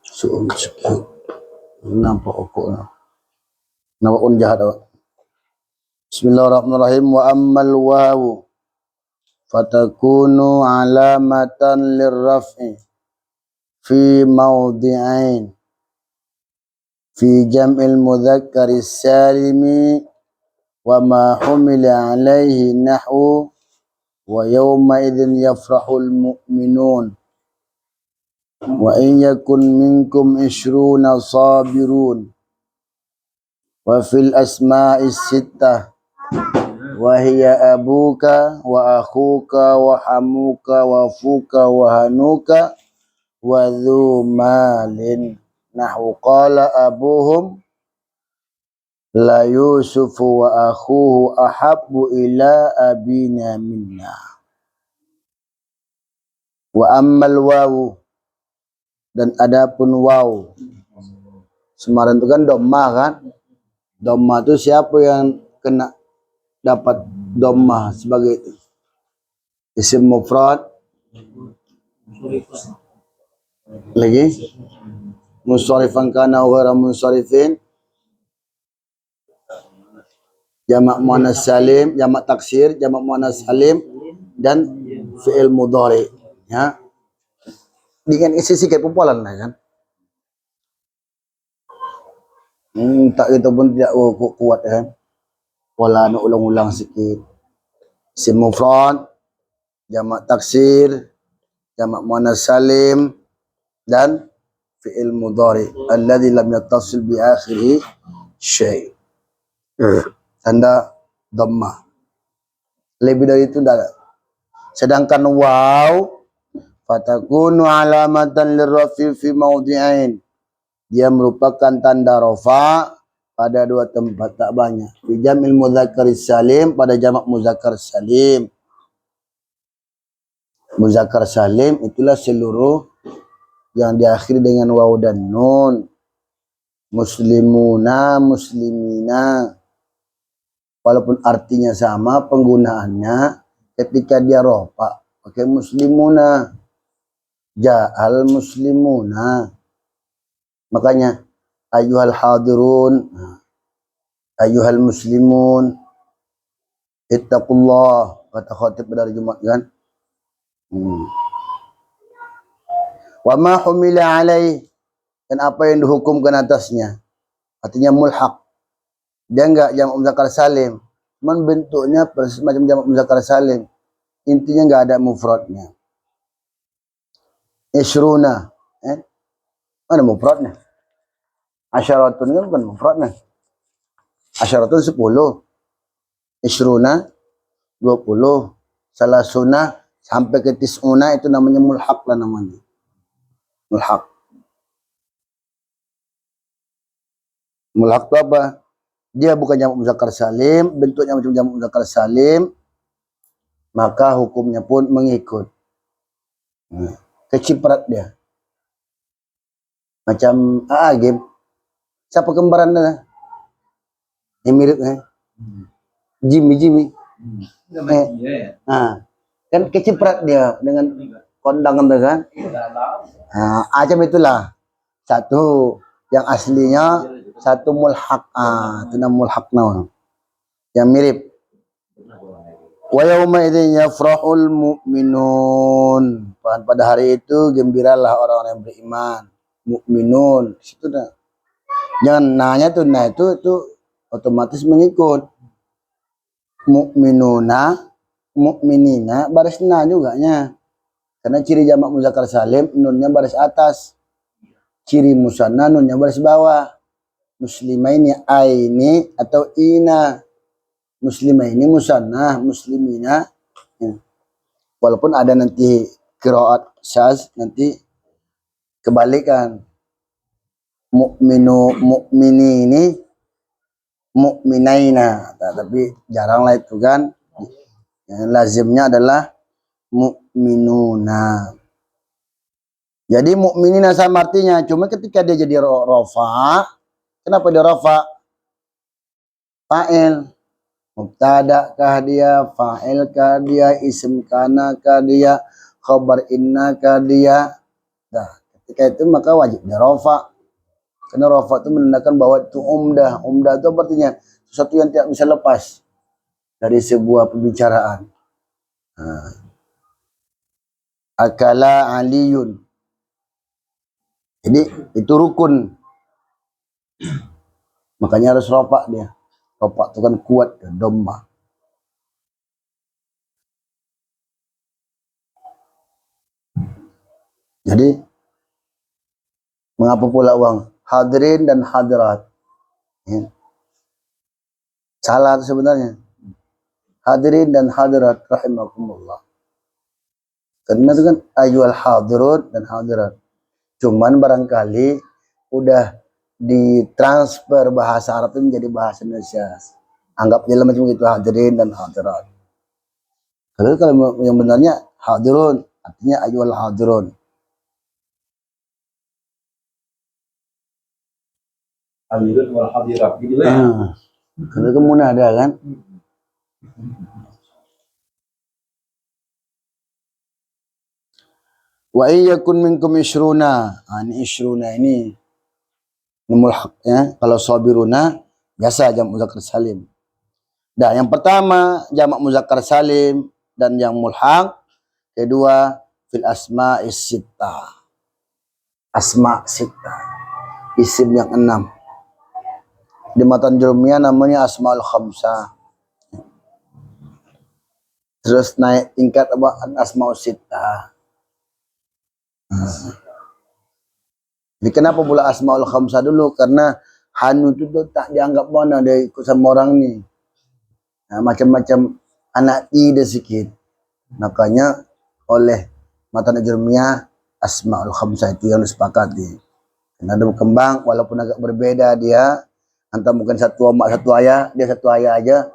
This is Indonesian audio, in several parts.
Suun sikit. Nampak okok na. Nampak pun jahat awak. Bismillahirrahmanirrahim. Wa ammal wawu fatakunu alamatan lirraf'i fi mawdi'ain fi jam'il mudhakkaris salimi wa ma humila alaihi nahwu wa yawma idhin yafrahul mu'minun wa in yakun minkum 20 sabirun wa fil asma'is sittah wa hiya abuka wa akhuka wa hamuka wa fuka wa hanuka wa dhu malin nahwu qala abuhum la yusufu wa akhuhu ahabbu ila abina minna. Wa ammal wawu, dan adapun waw, Semarang itu kan dhammah kan. Dhammah itu siapa yang kena dapat dhammah sebagai isim mufrad? Lagi munsharifan kana wa ghairu munsharifin, jamak muannas salim, jamak taksir, jamak muannas salim, dan fi'il mudhari. Ya, dengan isi sikit pempolan lah kan. Tak kita pun tidak kuat kan. Pola nak ulang-ulang sikit. Isim mufrad, jamak taksir, jamak muannas salim, dan fi'il mudhari alladhi lam yattasil bi akhirih syai'. Tanda dhammah. Lebih dari itu tidak ada. Sedangkan waw fatakunu alamatan lirrafi fi mawdi'ain, dia merupakan tanda rafa pada dua tempat, tak banyak. Fi jam'il mudzakkaris salim, pada jamak muzakkar salim. Muzakkar salim itulah seluruh yang diakhiri dengan waw dan nun. Muslimuna, muslimina, walaupun artinya sama, penggunaannya ketika dia rafa pakai muslimuna, ja'al muslimuna. Makanya ayyuhal hadirun, ayyuhal muslimun, ittaqullah, kata khatib pada hari Jumat kan. Wa ma humila alaih, dan apa yang dihukumkan atasnya, artinya mulhaq. Dia enggak jamak muzakkar salim, cuman bentuknya macam jamak muzakkar salim, intinya enggak ada mufradnya. Isruna, mana mufradnya? Asyaratun kan bukan mufradnya. Asyaratun 10, isruna 20, salasuna sampai ke tis'una, itu namanya mulhaq lah namanya. Mulhaq. Mulhaq itu apa? Dia bukan jamak muzakkar salim, bentuknya macam jamak muzakkar salim, maka hukumnya pun mengikut. Keciprat dia. Macam Agib. Siapa kembaran dia? Yang mirip Jimmy. Kan keciprat dia dengan kondangan tu kan. Macam itulah. Satu yang aslinya, satu mulhaq. Itu nama mulhaq nama. Yang mirip. Wa yawma idzin yafrahul mu'minun. Pada hari itu gembiralah orang-orang yang beriman. Mu'minun. Situ dah. Jangan nanya tuh, nah itu otomatis mengikut. Mu'minuna, mu'minina, baris na juga nya. Karena ciri jamak muzakkar salim, nunnya baris atas. Ciri musanna, nunnya baris bawah. Muslimaini aini atau ina. Muslimaini musanna, muslimina. Walaupun ada nanti qiraat syaz, nanti kebalikan. Mu'minu, mu'minini, mu'minaina. Tapi jaranglah itu kan. Yang lazimnya adalah mu'minuna. Jadi mu'minina sama artinya. Cuma ketika dia jadi rafa, kenapa dia rafa? Fa'il. Mubtada kah dia, fa'il kah dia, isim kana kah dia, khabar inna kah dia. Nah, ketika itu maka wajib dia rofa. Karena rofa itu menandakan bahwa itu umdah. Umdah itu artinya sesuatu yang tidak bisa lepas dari sebuah pembicaraan. Akala aliyun. Jadi itu rukun. Makanya harus rofa dia. Rofa itu kan kuat, domba. Jadi mengapa pula uang hadirin dan hadirat? Ya. Salah sebenarnya. Hadirin dan hadirat rahimakumullah. Karena itu kan ayyuhal hadirun dan hadirat. Cuman barangkali udah ditransfer bahasa Arab itu menjadi bahasa Indonesia. Anggap aja macam itu hadirin dan hadirat. Kalau yang benarnya hadirun artinya ayyuhal hadirun. Hadirin wal hadirat gitu ya. Kalau itu munada kan. Wa iyyakun minkum ishruna. Ini ishruna ini mulhaq ya. Kalau sabiruna biasa jamak muzakkar salim. Nah, yang pertama jamak muzakkar salim dan yang mulhaq. Kedua fil asma'is sittah. Asma sittah. Isim yang 6. Di matan jurumiyah namanya asmaul khamsah. Terus naik tingkat apa asmaul sittah. Jadi kenapa pula asmaul khamsah dulu? Karena Hanu itu tuh tak dianggap mana dia ikut sama orang ni. Nah, macam-macam anak tidak sikit. Makanya oleh matan jurumiyah asmaul khamsah itu yang disepakati. Karena ada berkembang walaupun agak berbeda dia. Antara mungkin satu mak satu ayah, dia satu ayah aja,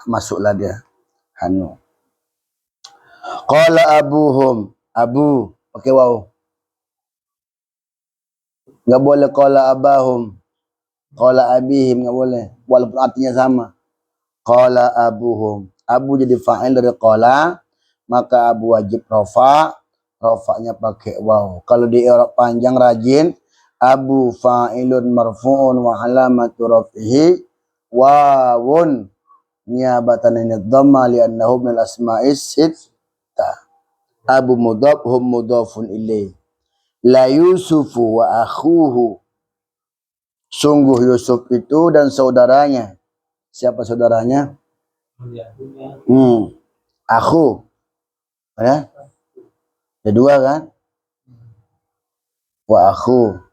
masuklah dia. Hanu. Qala abuhum, abu, pakai waw. Enggak boleh qala abahum. Qala abihim enggak boleh, walaupun artinya sama. Qala abuhum. Abu jadi fa'il dari qala, maka abu wajib rafa, rafanya pakai waw. Kalau di i'rab panjang rajin Abu fa'ilun marfu'un wa alamatu raf'ihi wawun niyabatan anid dhamma li'annahu minal asma'is sittah. Abu mudhaf hum mudhafun ilaih. La Yusufu wa akhuhu. Sungguh Yusuf itu dan saudaranya. Siapa saudaranya? Akhu. Ya? Kedua kan? Wa akhu.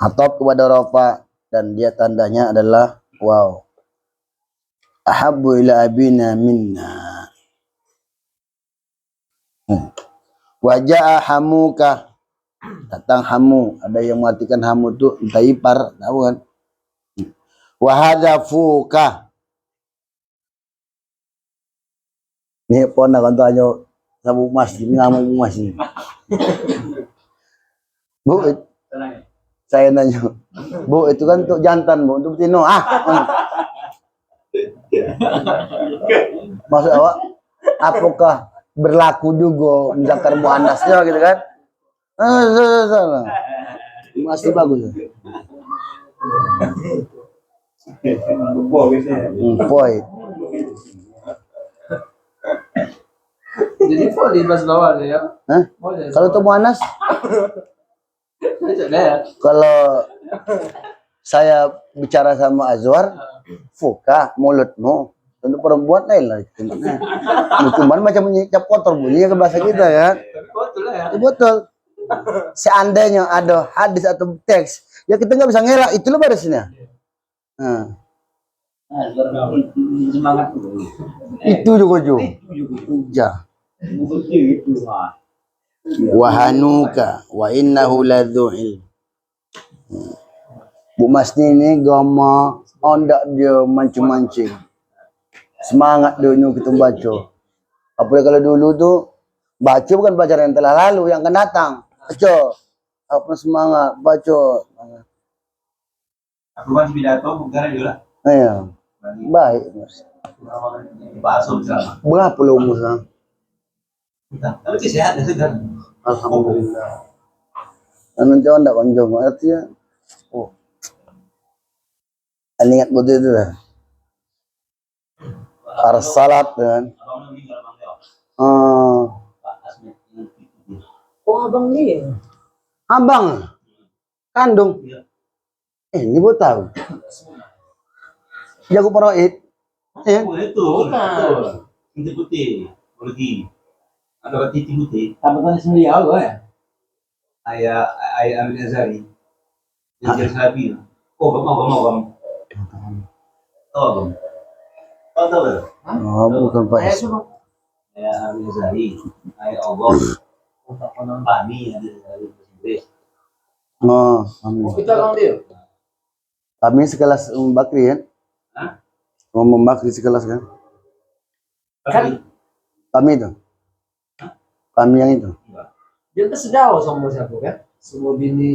Atop kepada rafa dan dia tandanya adalah wow. Ahabbu ila abina minna. Wajah hamuka. Datang hamu. Ada yang mengartikan hamu itu entah ipar, tahu kan? Wahadafuka. Ni pon nak tanya sabu mas ngamu mas ni. Bu, saya nanya, Bu itu kan untuk jantan Bu, untuk betina. Maksud awak, apakah berlaku juga muzakkar muannasnya gitu kan? Salah. Masih bagus. Poin. Jadi di bahasa lawan ya? Kalau untuk muannas? Kalau saya bicara sama Azwar, fuka mulutmu. Untuk perempuan lain lah. Cuman macam menyikap kotor bunyinya ke bahasa kita ya. Betul ya. Betul. Seandainya ada hadis atau teks, ya kita nggak bisa ngelak. Itu loh barisnya. Semangat. Itu juga Jo. Ya. Wahanuka wa innahu ladzu'il. Bu Masni ini gama ondak dia mancing-mancing. Semangat dunia kita baca. Apalagi kalau dulu tuh baca bukan pelajaran yang telah lalu, yang akan datang. Baca. Apa semangat baca. Aku kan pidato bukan juga. Iya. Baik, Mas. Berapa lo umur sekarang? Tapi sehat ya sudah. Alhamdulillah. Anu Jawa ndak konjong artinya. Oh, ingat betul itu lah. Arsalat kan. Oh, Oh, abang ni. abang kandung. Ini baru tahu. Jago paraid. Ya. Oh, itu. Betul. Ini putih. Pergi. Ada titik putih. Abang ni sendiri awal ya. Ayah Amin Azari. Yang jadi sahabi. Oh, kamu. Tahu abang? Tahu. Oh, bukan Pak. Ayah semua. Ayah Amin Azari. Ayah Allah. Kami ada dari Inggris. Oh, amin. Oh, kita abang dia. Kami sekelas Bakri kan? Hah? Bakri sekelas kan? Kan Kami itu. Kami yang itu. dia kan sedawa sama siapa kan? Semua bini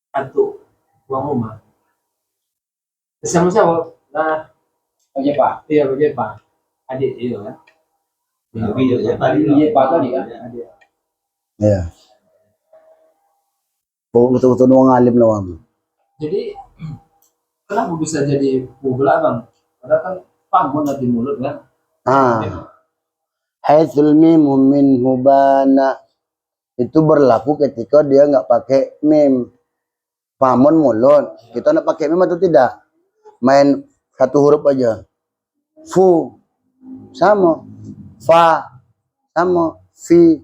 satu tuang rumah. Sama siapa? Nah, Oke Pak. iya begitu Pak. Adik dia kan? Tapi dia Iya Pak tadi kan. Adik. Ya. Oh, betul-betul doang alim lah bang. Jadi kenapa bisa jadi pula bang? Padahal kan pamun di mulut kan? Haitsul mimu min hubana itu berlaku ketika dia nggak pakai mim. Pamun mulut. Kita nak pakai mim atau tidak? Main satu huruf aja. Fu sama, fa sama, fi.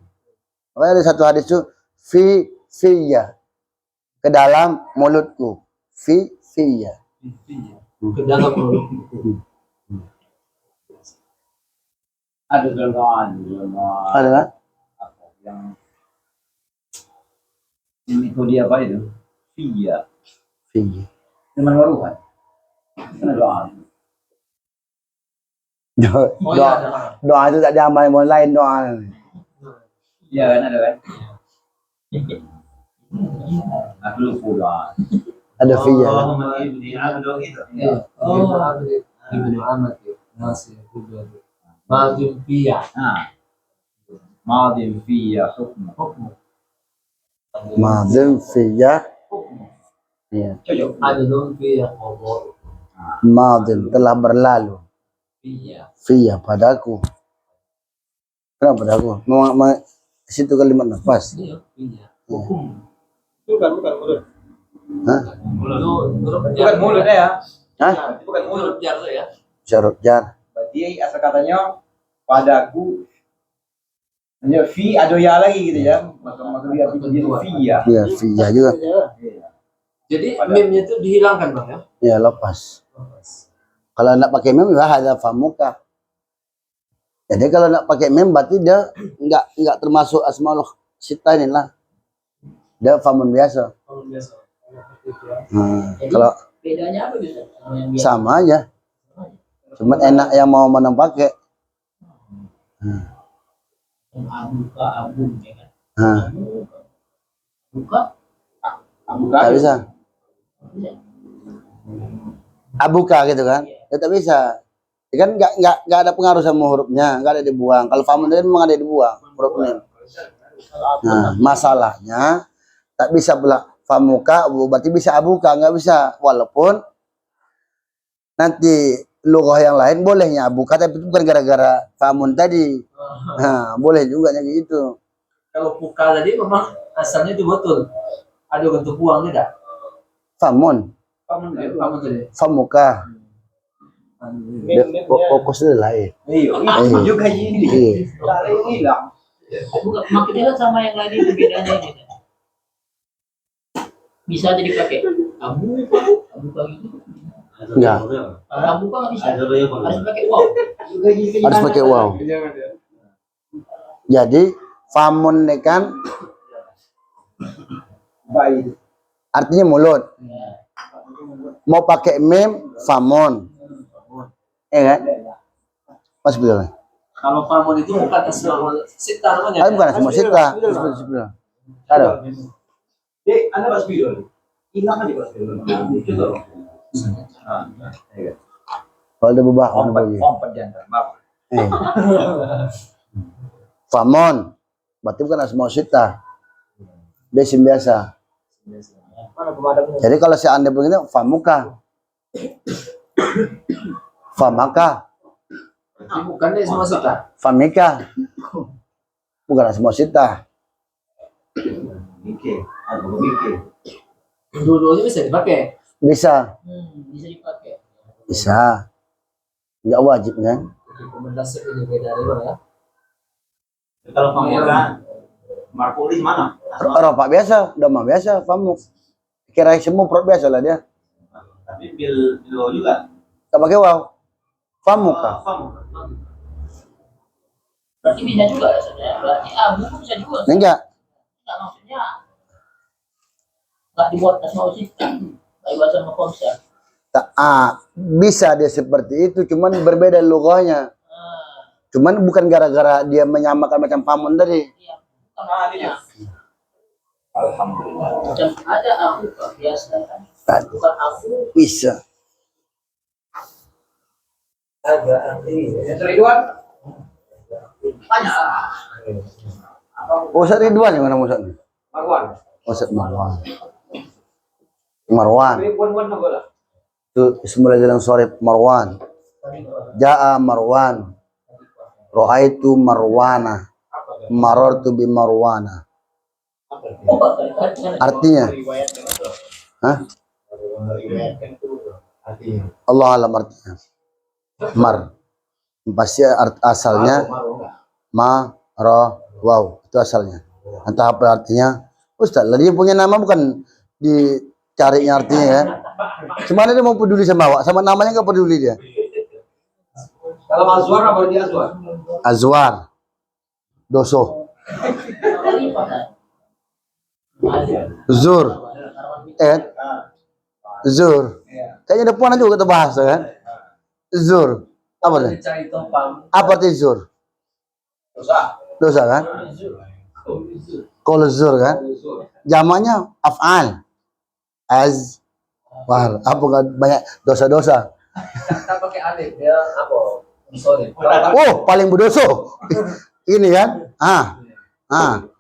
Makanya ada satu hadis itu fiya ke dalam mulutku. Fiya. Ke dalam mulut. Ada gangguan Ada kan? yang itu dia apa itu? Via. Fiya. Teman baru kan? Ada doa. Oh iya, ada. Doa itu tak diamal yang lain doa. Iya kan ada kan? Aku lupa doa. Ada fiya. Kan? Allahumma ibni abdu itu. Iya. Oh, Ibnu Ahmad ya. Nasir juga. Majum Pia. Nah, madin via hukm. Mazim fiya. Iya. Cocok. Adilun Pia. Kobo Mazim telah berlalu. Pia. Fiya padaku. Kenapa padaku? Situ kalimat nafas. Iya, Pia. Bukan mulut. Hah? Bukan mulut ya. Hah? Bukan mulut. Mulut jar tuh ya. Syarat jar. Berarti asal katanya padaku. Hanya fi ada ya lagi gitu ya. Maka dia jadi via. Iya, fiya juga. Jadi meme-nya itu dihilangkan bang ya. Ya, lepas. Kalau nak pakai mem ya ada famuka. Jadi kalau nak pakai mem berarti dia enggak termasuk asmaul sita ini lah. Dia famun biasa. Kalau biasa. Kalau Bedanya apa gitu? Sama yang biasa. sama aja. Cuma enak yang mau mana pakai. Yang abuka abun ya kan. Nah, Buka tak bisa. Abuka gitu kan? Ya tak bisa. Ya kan enggak ada pengaruh sama hurufnya, enggak ada dibuang. Kalau famun itu memang ada dibuang huruf mem. Nah, masalahnya tak bisa pula famuka, berarti bisa abuka, nggak bisa. Walaupun nanti lughah yang lain bolehnya abuka, tapi itu bukan gara-gara famun tadi. Nah, boleh juga kayak gitu. Kalau puka tadi memang asalnya itu betul. Ada bentuk uang tidak? Famun, Kamu tadi. famuka, dia fokusnya lain. Iya, juga ini. Iya. Kali ini lah. buka makanya kan sama yang lain itu bedanya gitu. Bisa jadi pakai abuka gitu. Enggak. Abuka nggak bisa. Ada yang Harus pakai wow. Harus pakai wow. Jadi famun ini kan Baik. artinya mulut. Mau pakai mem famun. Kan? Mas betul. Kalau pamun itu bukan asal sita namanya. Bukan semua sita. Ada. Anda pas video. Hilang aja pas video. Coba. Kalau ada berubah, ada bagi. Kompet jangan bawah. Famon, berarti bukan asma sita. Dia isim biasa. Mana pemadamnya? Jadi kalau seandainya begitu, famuka. Famaka. Berarti bukan deh semua sita. Famika. Bukan semua sita. Mikir, ada mikir. Dua-duanya bisa dipakai. Bisa. Bisa dipakai. Bisa. Nggak wajib kan? Rekomendasi ini beda dari mana ya? Kalau famuka, marfulis mana? Ropak biasa, doma biasa, famuk. Kira semua prod biasa lah dia. Tapi bil juga. Gak pakai wow. Famuka. Famuka. Berarti bisa juga ya, saudara. Berarti abu pun bisa juga. Enggak. Enggak maksudnya enggak dibuat asma usita. Kayak bahasa sama konsep. Bisa dia seperti itu, cuman berbeda lugahnya. Cuman bukan gara-gara dia menyamakan macam pamun tadi. Iya. Maksudnya Alhamdulillah. macam ada aku Pak, biasa kan. Tadi. Bukan aku. Bisa. Ada arti. Yang Ridwan. Banyak. Ustaz Ridwan yang mana Ustaz? Marwan. Ustaz Marwan. Marwan. Ridwan apa lah? Itu semula jalan sore Marwan. Ja'a Marwan. Ra'aitu Marwana. Marartu bi Marwana. Artinya? Hah? Allah alam artinya. Mar. Pasti asalnya ma, ra, wow. Itu asalnya. Entah apa artinya. Ustaz, lah dia punya nama bukan dicarinya artinya ya. Cuma dia mau peduli sama awak, sama namanya nggak peduli dia. Kalau Azwar apa dia Azwar? Azwar. Doso. Zur. Zur. Kayaknya ada puan juga kita bahas kan. Zur. Apa nih? Cari tompang. Apa arti zur? Dosa. Dosa kan? Kalau zur kan? Jamaknya af'al. Wah, apa nggak banyak dosa-dosa? Kita pakai alif ya apa? Sorry. Oh, paling berdoso. Ini kan?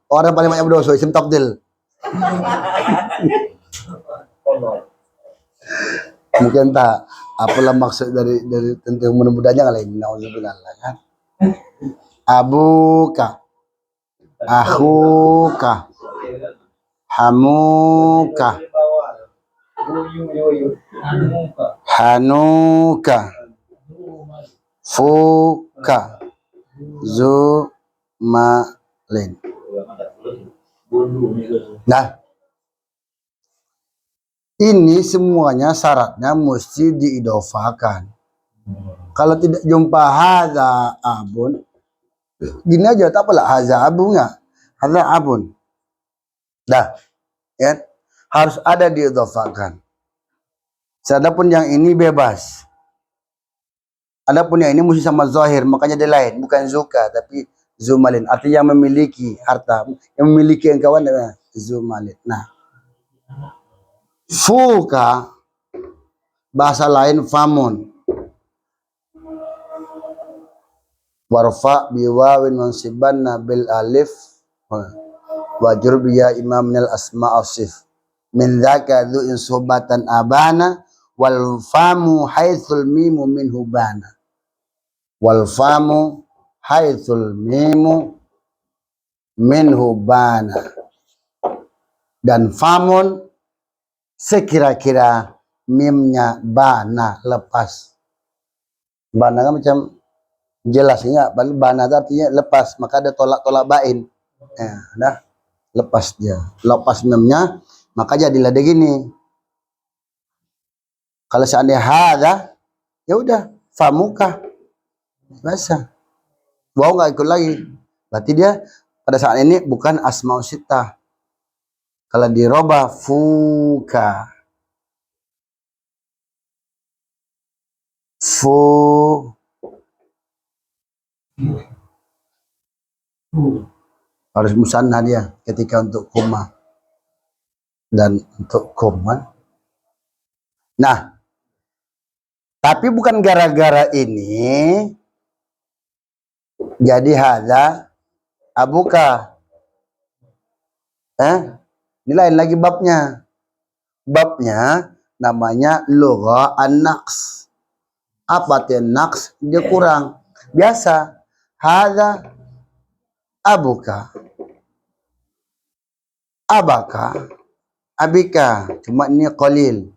Orang paling banyak berdoso, isim tabdil. Mungkin tak apalah maksud dari tentang mudah-mudahnya kali ini. Nauzubillah kan. Abuka, akhuka, hamuka, hanuka, fuka, zumalin. Nah, ini semuanya syaratnya mesti diidofakan. Kalau tidak jumpa hadza abun, gini aja tak apalah hadza abu nggak, hadza abun. Dah, ya harus ada diidofakan. Adapun yang ini bebas. Adapun yang ini mesti sama zahir, makanya dia lain, bukan zuka tapi zumalin, artinya yang memiliki harta, yang memiliki yang kawan zumalin. Nah, fuka bahasa lain famun. Warfa biwawin mansibanna bil alif wajur biya imam minal asma asif min dzaka dzu insobatan abana wal famu haitsul mimu minhu bana. Wal famu haitsul mimu minhu bana. Dan famun sekira-kira mimnya bana lepas. Bana kan macam jelas enggak? Bana itu artinya lepas, maka ada tolak-tolak bain. Dah lepas dia. Lepas mimnya, maka jadilah dia gini. Kalau seandainya hadza, ya udah famuka. Biasa. Wow nggak ikut lagi. Berarti dia pada saat ini bukan asmaul sittah. Kalau diroba fuka. Harus musanna dia ketika untuk koma dan untuk koma. Nah, tapi bukan gara-gara ini jadi hadza abuka. Ini lain lagi babnya. Babnya namanya lugha an-naqs. Apa arti naqs? Dia kurang. Biasa. Hadza abuka. Abaka. Abika. Cuma ini qalil.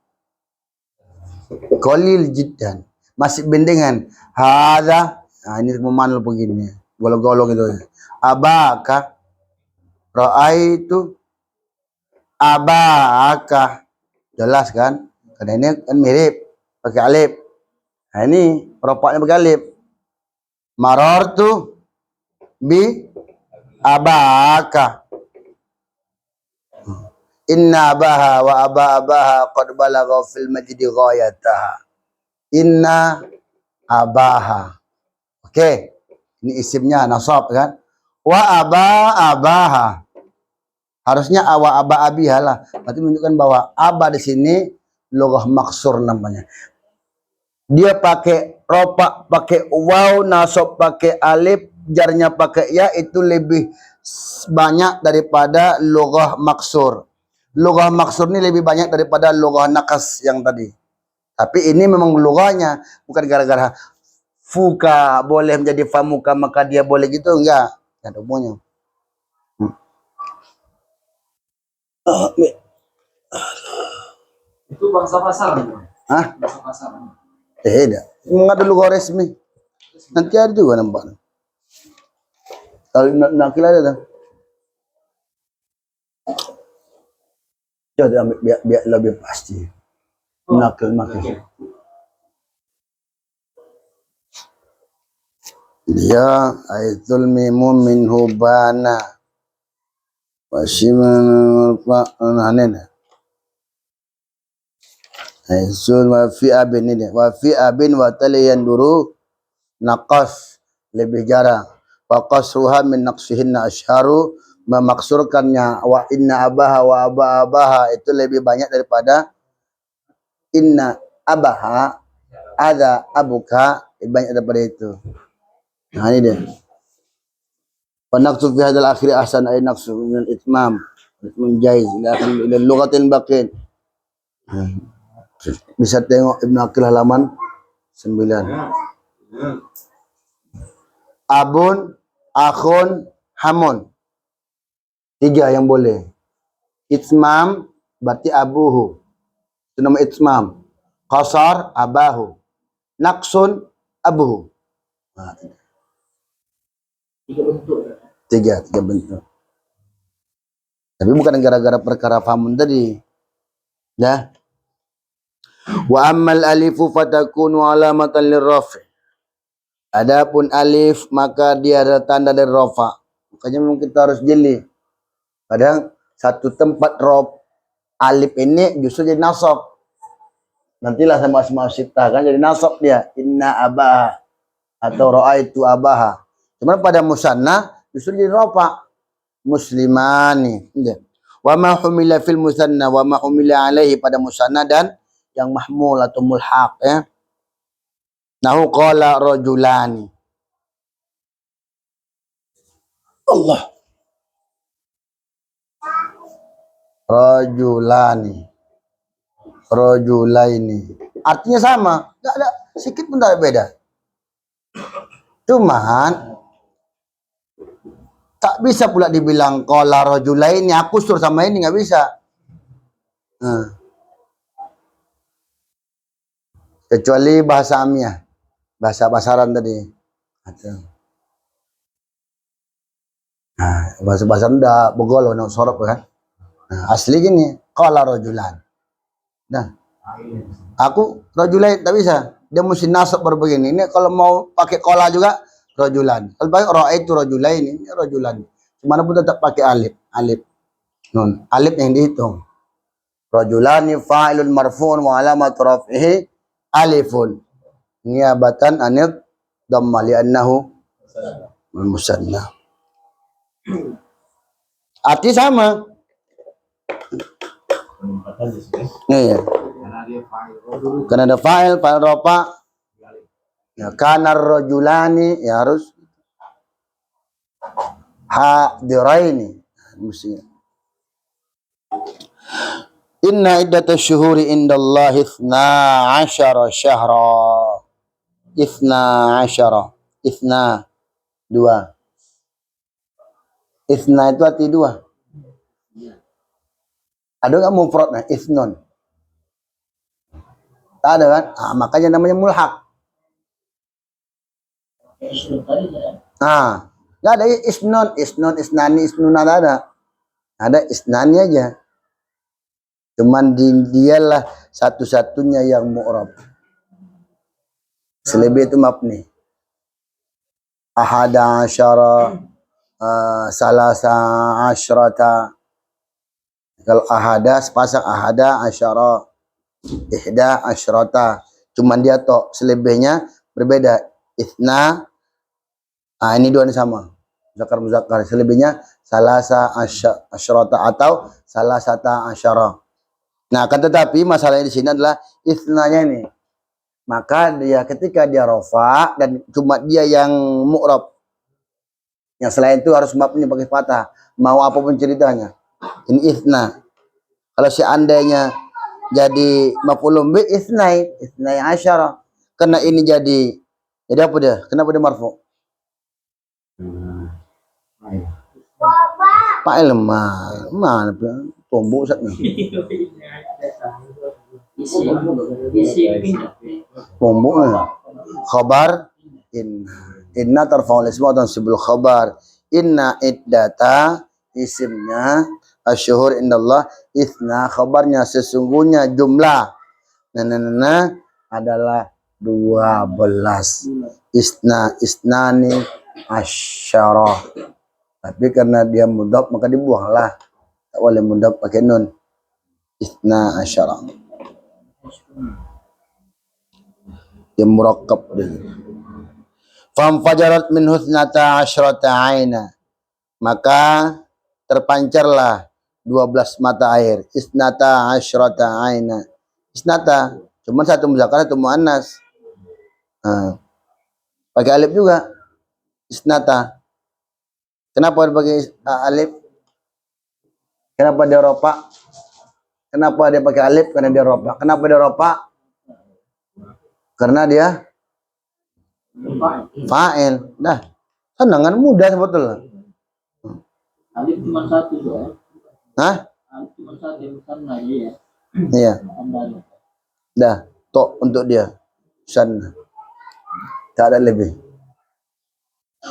Qalil jiddan. Masih bendengan. Hadza. Nah, ini memanul begini. Golong-golong itu. Abaka. Ra'aitu abaka. Jelas kan? Karena ini kan mirip. Pakai alif. Nah ini ropaknya pakai alif. Marartu bi abaka. Inna abaha wa abaha qad balagha fil majdi ghayataha. Inna abaha. Oke. Ini isimnya nasab kan? Wa abaha. Harusnya awa aba abiha lah. Berarti menunjukkan bahwa aba di sini lughah maksur namanya. Dia pakai ropa, pakai waw, nasab pakai alif, jarnya pakai ya, itu lebih banyak daripada lughah maksur. Lughah maksur ini lebih banyak daripada lughah nakas yang tadi. Tapi ini memang lughahnya, bukan gara-gara fuka boleh menjadi famuka maka dia boleh gitu, enggak. Enggak ada hubungannya. Itu bangsa pasaran. Hah? Bangsa pasaran. Tidak. Enggak ada lughah resmi. Nanti ada juga nampak. Kalau nakil ada dah. Jadi ambil biar lebih pasti. Nakil. Dia aitul mimu minhu bana. Wasiman anana. Aisul wa fi abin ini. Wa fi abin wa taliyan duru naqas lebih jarang. Wa qasruha min naqsihinna asharu, memaksurkannya wa inna abaha wa abaha itu lebih banyak daripada inna abaha ada abuka, lebih banyak daripada itu. Nah ini dia. Wa naqsu fi hadzal akhir ahsan ay naqsu min al-itmam jaiz ila lughatil baqin. Bisa tengok Ibnu Aqil halaman 9. Abun, akhun, hamun. 3 yang boleh. Itmam berarti abuhu. Itu nama itmam. Qasar abahu. Naqsun abuhu. Nah, 3 bentuk. 3 bentuk. Tapi bukan gara-gara perkara famun tadi. Ya. Wa ammal alifu fatakunu alamatan lirrafi. Adapun alif maka dia ada tanda dari rafa. Makanya memang kita harus jeli. Kadang satu tempat rof alif ini justru jadi nasab. Nantilah sama asma sita kan jadi nasab dia. Inna abaha atau ra'aitu abaha. Cuma pada musanna justru jadi rafa. Muslimani. Wa ma humila fil musanna wa ma humila alaihi pada musanna dan yang mahmul atau mulhaq ya. Nahu qala rajulani. Allah. Rajulani. Rajulaini. Artinya sama, enggak ada sedikit pun tak beda. Cuman tak bisa pula dibilang qala rajulaini aku suruh sama ini, enggak bisa. Kecuali bahasa Amiyah. Bahasa pasaran tadi. Nah, bahasa pasaran udah begol, udah sorot kan. Nah, asli gini, qala rajulan. Nah, aku rajulain tak bisa. Dia mesti nasab baru begini. Ini kalau mau pakai qala juga rajulan. Kalau pakai ra'aitu rajulain ini rajulan. Mana pun tetap pakai alif. Nun, alif yang dihitung. Rajulani fa'ilun marfu'un wa alamat raf'ihi alifun. Niabatan anid dhamma li'annahu musanna. Arti sama. Iya. Karena ada fa'il rafa. Ya kana rajulani ya harus hadiraini mestinya. Inna iddatash syuhuri indallahi 12 syahra. 12. Ithna, dua. Ithna itu arti dua. Ada nggak mufradnya? Ithnon. Tak ada kan? Makanya namanya mulhaq. Islam tadi ya. Nggak ada isnon, isnani, isnuna, tak ada. Ada isnani aja. Cuman dialah satu-satunya yang mu'rab. Selebih itu mabni. Ahada asyara, salasa asyrata. Kalau ahada sepasang ahada asyara, ihda asyrata. Cuman dia tok, selebihnya berbeda. Ithna, ini dua ini sama. Zakar muzakkar. Selebihnya salasa asyrata atau salasata asyara. Nah, akan tetapi masalahnya di sini adalah ithnanya ini. Maka dia ketika dia rofa dan cuma dia yang mu'rab. Yang selain itu harus mabni pakai fathah. Mau apapun ceritanya. Ini ithna. Kalau seandainya jadi maf'ulun bi ithnai asyara. Karena ini jadi apa dia? Kenapa dia marfu? Fa'il mana tombok Ustaz ni. Tombok khabar inna tarfa'ul isma wa tansibul khabar. Inna iddata isimnya asyhur indallah, ithna khabarnya sesungguhnya jumlah adalah 12. Isnani asyara. Tapi karena dia mudhaf maka dibuanglah. Tak boleh mudhaf pakai nun. Ithna asyara. Dia murakkab dia. Famfajarat min husnata asyrata aina. Maka terpancarlah 12 mata air. Isnata asyrata aina. Isnata cuma satu muzakkar satu muannas. Pakai alif juga. Isnata. Kenapa pakai alif? Kenapa dia ropa? Kenapa dia pakai alif? Karena dia ropa. Kenapa dia ropa? Karena dia fa'il. Dah. Senangan mudah sebetulnya. Alif cuma satu ya. Hah? Alif cuma satu bukan lagi ya. Iya. Tambah. Dah. Tok untuk dia. Sana. Tak ada lebih.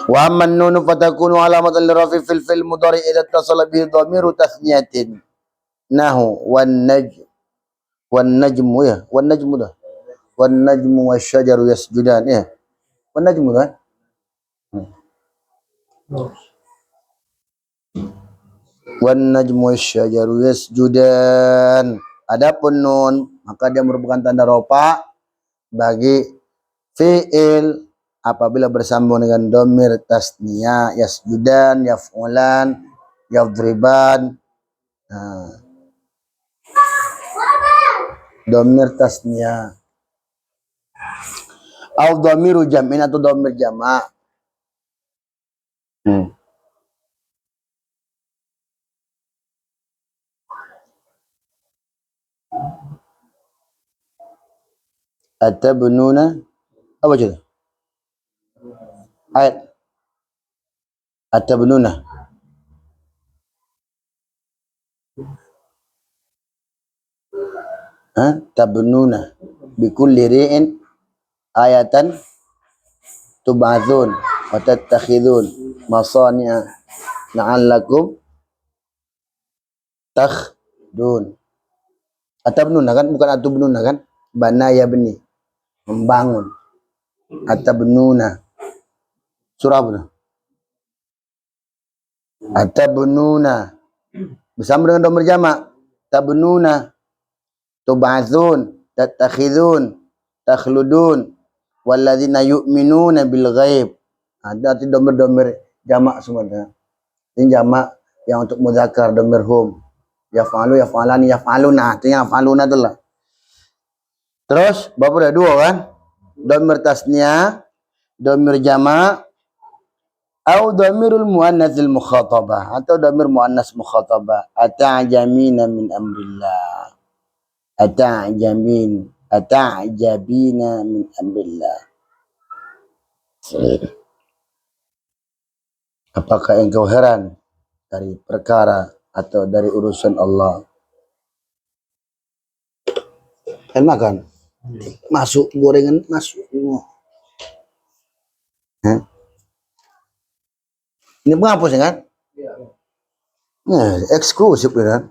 Wa amman nunu fatakunu alamatan lirafi fil fil mudhari idza tasala bihi dhamiru tathniyatin. Nahu wan najmu ya. Wan najmu dah. Wan najmu wasyajaru yasjudan ya. Wan najmu kan? Wan najmu wasyajaru yasjudan. Adapun nun maka dia merupakan tanda rofa bagi fi'il apabila bersambung dengan dhamir tasniyah, yasjudan, yaf'ulan, yadriban. Dhamir tasniyah. Au dhamiru jam'in atau dhamir jama'. Atabnuna apa itu? Ayat atabnuna. Tabnuna bikulli ri'in ayatan tub'adzun wa tattakhidun masani'a la'allakum takhdun. Atabnuna kan bukan atubnuna kan? Bana ya beni. Membangun. Atabnuna. Surah apa? Atabnuna. Bersama dengan dhamir jamak. Tabnuna. Tub'adzun. Tattakhidun. Takhludun. Walladzina yu'minuna bil ghaib. Ada arti dhamir-dhamir jamak semua. Ini jamak yang untuk mudzakkar dhamir hum. Yaf'alu, yaf'alani, yaf'aluna. Artinya yaf'aluna itulah. Terus berapa dah? Dua kan? Dhamir tasniyah, dhamir jama', atau dhamirul muannatsil mukhatabah atau dhamir muannas mukhatabah. Ata'jamina min amrillah. ata'jabina min amrillah. Apakah engkau heran dari perkara atau dari urusan Allah? Kan makan. Masuk gorengan, masuk semua. Hah? Ini penghapus ya kan? Eksklusif ya kan?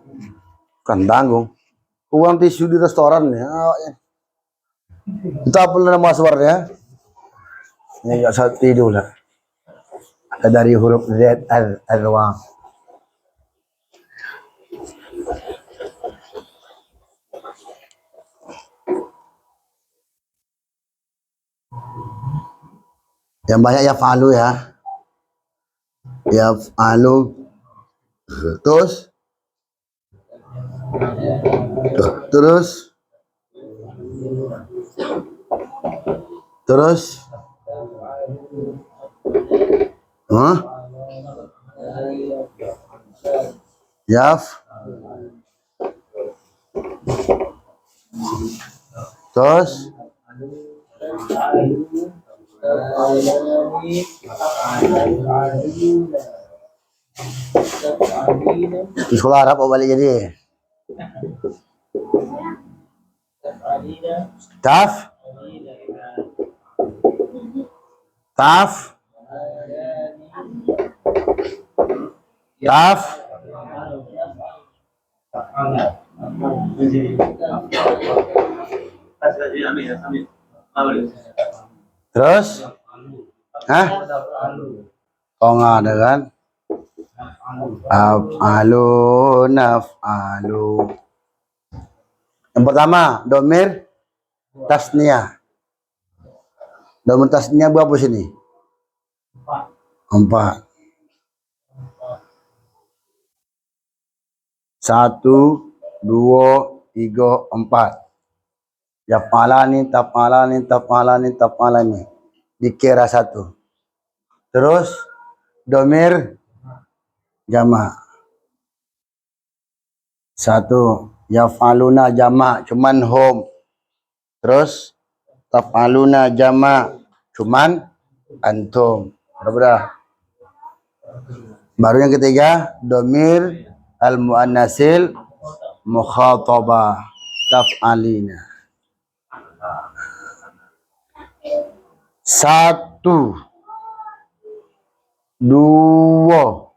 Kan tanggung. Uang tisu di restoran ya. Entah apa nama suaranya. Ini enggak satu tidur lah. Ada dari huruf Z al-Wa. Yang banyak ya falu ya. Ya falu. Terus terus Hah? Yaf. Terus di sekolah Arab apa balik jadi? Taf. Taf. Taf. Terus? Hah? Oh nggak ada kan? Af'alu naf'alu. Yang pertama, domir tasniyah. Domir tasniyah berapa sini? 4. 1, 2, 3, 4. Yaf'alani, taf'alani, taf'alani, taf'alani. Dikira 1. Terus domir jamak. 1. Yaf'aluna jamak cuman hum. Terus taf'aluna jamak cuman antum. Berapa? Baru yang ketiga domir al-muannasil mukhatabah taf'alina. 1, 2,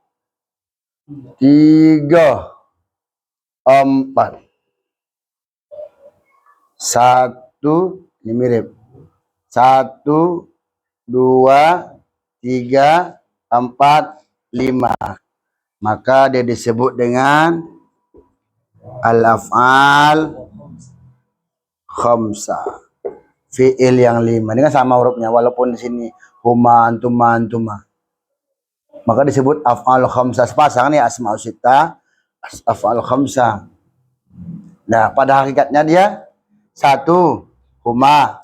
3, 4. 1 ini mirip. 1, 2, 3, 4, 5. Maka dia disebut dengan al-af'al khamsah. Fi'il yang 5. Ini kan sama hurufnya walaupun di sini huma antuma antuma. Maka disebut af'al khamsah. Sepasang nih asmaul sittah, af'al khamsah. Nah, pada hakikatnya dia 1 huma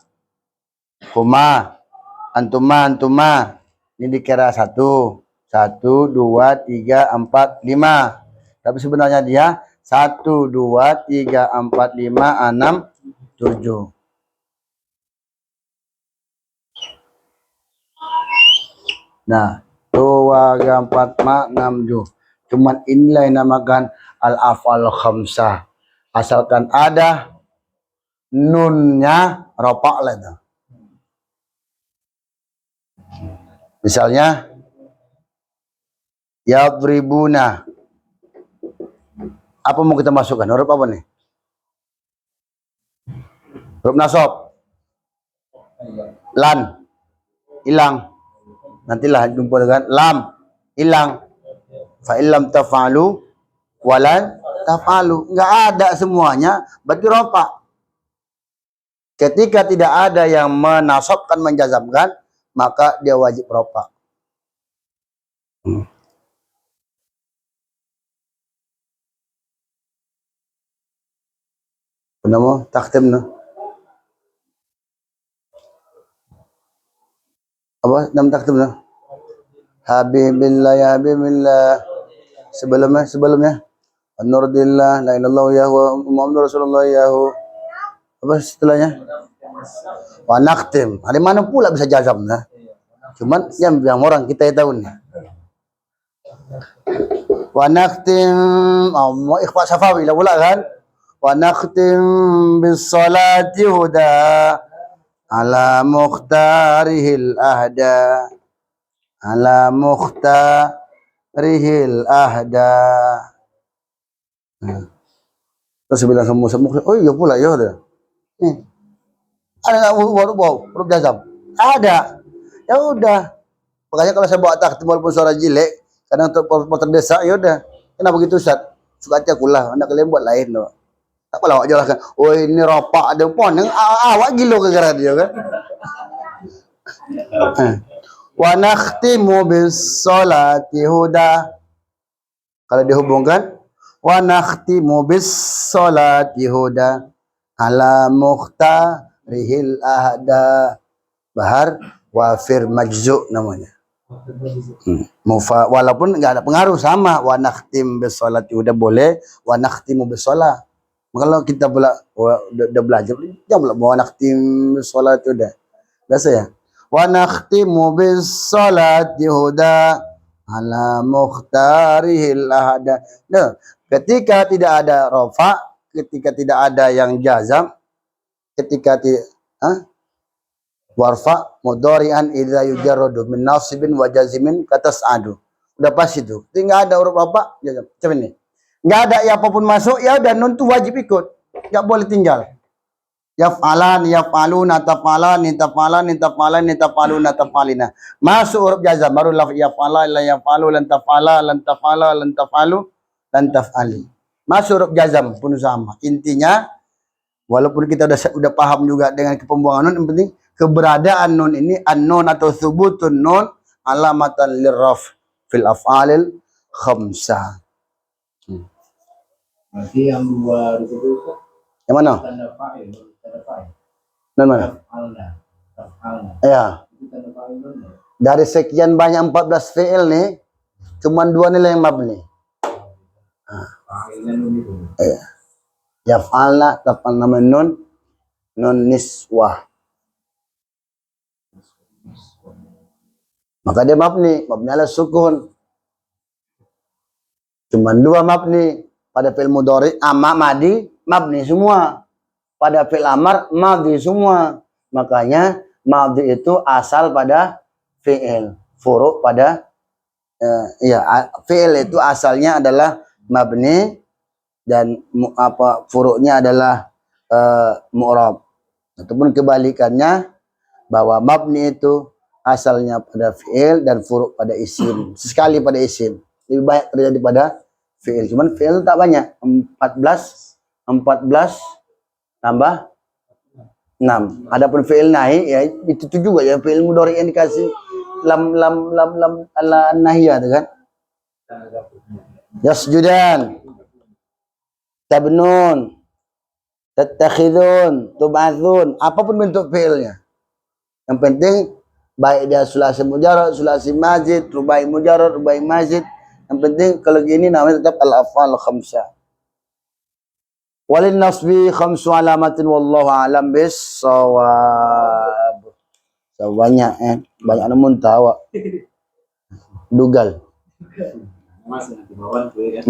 antuma antuma. Ini dikira 1 1, 2, 3, 4, 5. Tapi sebenarnya dia 1, 2, 3, 4, 5, 6, 7. Nah, 2, 3, 4, 5, 6, 7. Cuman inilah yang dinamakan al-af'al khamsah. Asalkan ada nunnya ropak lah itu. Misalnya yadribuna. Apa mau kita masukkan? Huruf apa nih? Huruf nasab. Lan. Hilang. Nantilah jumpa dengan lam. Hilang. Fa illam taf'alu walan taf'alu. Enggak ada semuanya, berarti ropak. Ketika tidak ada yang menasabkan, menjazamkan, maka dia wajib ropak. Nama takdim no. Apa nama takdim no? Habibillah ya habibillah. Sebelumnya An-Nurdillah, la ilallah yahu, Muhammad Rasulullah yahu. Apa setelahnya? Wa nakhtim. Ada mana pula bisa jazam nah? Cuman yang orang kita yang tahu nih. Wa nakhtim, mau ikhfa safawi lah pula kan? Wa nakhtim bis salati huda ala mukhtarihil ahda. Ala mukhtarihil ahda. Terus bilang sama Musa, oh iya pula ya ada. Ada huruf jazam? Ada. Ya udah. Makanya kalau saya bawa takdim walaupun suara jelek, kadang untuk terdesak, ya udah. Kenapa begitu Ustaz? Suka aja kulah, anda kalian buat lain loh. Tak apalah awak jelaskan. Oh ini rapak ada pon, awak gila gara-gara dia kan. Wa nakhtimu bis salati huda. Kalau dihubungkan, wa nakhtimu bis salati huda ala mukhtarihil ahda. Bahar wafir majzu namanya. Walaupun enggak ada pengaruh sama wa nakhtim bis salati udah boleh, wa nakhtimu bis shalah. Kalau kita pula udah belajar, jangan pula wa nakhtim bis salati udah. Biasa ya. Wa nakhtimu bis salati huda ala mukhtarihil ahda. Nah, ketika tidak ada rafa, ketika tidak ada yang jazam, ketika tidak warfa mudhari'an idza yujarradu min nasibin wa jazimin katas'adu. Udah pas itu. Tinggal ada huruf apa? Jazam. Macam ini. Enggak ada ya apapun masuk, ya udah nun tu wajib ikut. Enggak boleh tinggal. Yaf'alan, yaf'aluna, taf'alan, taf'alan, taf'alan, taf'aluna, taf'alina. Masuk huruf jazam baru lafaz yaf'ala, la yaf'alu, lan taf'ala, lan taf'ala, lan taf'alu, lan taf'ali. Masuk huruf jazam pun sama. Intinya walaupun kita udah paham juga dengan kepembuangan nun, yang penting keberadaan nun ini an-nun atau thubutun nun alamatan lirraf fil af'alil khamsah. Berarti yang dua itu Yang mana? tanda fa'il, tanda fa'il. Nun mana? Taf'alna. Ya. Itu tanda fa'il nun. Dari sekian banyak 14 fi'il nih, cuman 2 nilai yang mabni. Fa'ilnya nun itu. Ya. Yaf'alna, taf'alna nun, nun niswah. Maka dia mabni ala sukun. Cuman 2 mabni. Pada fi'il mudhari, madi, mabni semua. Pada fi'il amar, madhi semua. Makanya madhi itu asal pada fi'il. Furu' pada fi'il itu asalnya adalah mabni dan furu'nya adalah mu'rab. Ataupun kebalikannya bahwa mabni itu asalnya pada fi'il dan furu' pada isim. Sekali pada isim. Lebih banyak terjadi pada fi'il. Cuman fi'il tak banyak. 14 tambah 6. Adapun fi'il nahi ya itu juga ya fi'il mudhari yang dikasih lam ala nahiyah kan. Yasjudan, tabnun, tattakhidun, tub'atsun, apapun bentuk fi'ilnya. Yang penting baik dia sulasi mujarrad, sulasi mazid, rubai mujarrad, rubai mazid. Yang penting kalau gini namanya tetap al-af'al khamsah. Walin nasbi khamsu alamatin wallahu a'lam bis-shawab. Banyak banyak namun tahu. Dugal. Mas nanti bawaan tuh ya.